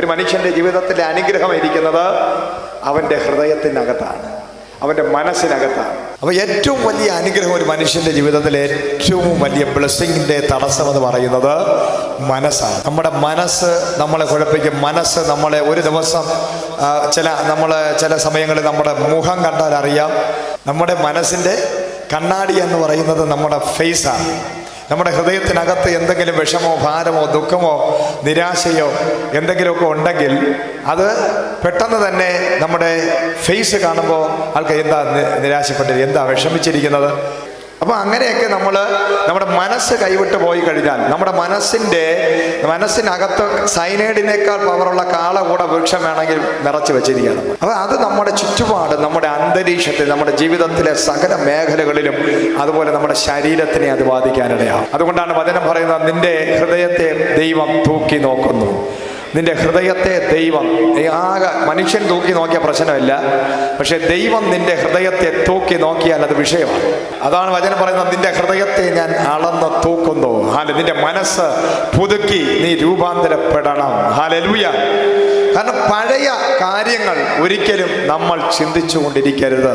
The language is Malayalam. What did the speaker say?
ഒരു മനുഷ്യൻ്റെ ജീവിതത്തിലെ അനുഗ്രഹം ഇരിക്കുന്നത് അവൻ്റെ ഹൃദയത്തിനകത്താണ്, അവൻ്റെ മനസ്സിനകത്താണ്. അപ്പോൾ ഏറ്റവും വലിയ അനുഗ്രഹം ഒരു മനുഷ്യൻ്റെ ജീവിതത്തിലെ ഏറ്റവും വലിയ ബ്ലെസ്സിങ്ങിൻ്റെ തടസ്സം എന്ന് പറയുന്നത് മനസ്സാണ്. നമ്മുടെ മനസ്സ് നമ്മളെ കുഴപ്പിക്കും. മനസ്സ് നമ്മളെ ഒരു ദിവസം ചില സമയങ്ങളിൽ നമ്മുടെ മുഖം കണ്ടാൽ അറിയാം. നമ്മുടെ മനസ്സിൻ്റെ കണ്ണാടി എന്ന് പറയുന്നത് നമ്മുടെ ഫേസാണ്. നമ്മുടെ ഹൃദയത്തിനകത്ത് എന്തെങ്കിലും വിഷമോ ഭാരമോ ദുഃഖമോ നിരാശയോ എന്തെങ്കിലുമൊക്കെ ഉണ്ടെങ്കിൽ അത് പെട്ടെന്ന് തന്നെ നമ്മുടെ ഫേസ് കാണുമ്പോൾ ആൾക്ക് എന്താ നിരാശപ്പെട്ടിരിക്കുന്നത്, എന്താ വിഷമിച്ചിരിക്കുന്നത്. അപ്പോൾ അങ്ങനെയൊക്കെ നമ്മുടെ മനസ്സ് കൈവിട്ട് പോയി കഴിഞ്ഞാൽ നമ്മുടെ മനസ്സിനകത്ത് സൈനൈഡിനേക്കാൾ പവറുള്ള കാളകൂട വൃക്ഷം വേണമെങ്കിൽ നിറച്ച് വെച്ചിരിക്കണം. അപ്പോൾ അത് നമ്മുടെ ചുറ്റുപാട്, നമ്മുടെ അന്തരീക്ഷത്തിൽ, നമ്മുടെ ജീവിതത്തിലെ സകല മേഖലകളിലും അതുപോലെ നമ്മുടെ ശരീരത്തിനെ അത് ബാധിക്കാനിടയാകും. അതുകൊണ്ടാണ് വചനം പറയുന്നത്, നിന്റെ ഹൃദയത്തെ ദൈവം തൂക്കി നോക്കുന്നു. നിന്റെ ഹൃദയത്തെ ദൈവം, ആകെ മനുഷ്യൻ തൂക്കി നോക്കിയ പ്രശ്നമില്ല, പക്ഷെ ദൈവം നിന്റെ ഹൃദയത്തെ തൂക്കി നോക്കിയാൽ അത് വിഷയമാണ്. അതാണ് വചനം പറയുന്നത്, നിന്റെ ഹൃദയത്തെ ഞാൻ അളന്ന് തൂക്കുന്നു. നിന്റെ മനസ്സ് പുതുക്കി നീ രൂപാന്തരപ്പെടണം. ഹല്ലേലൂയ. കാരണം പഴയ കാര്യങ്ങൾ ഒരിക്കലും നമ്മൾ ചിന്തിച്ചു കൊണ്ടിരിക്കരുത്.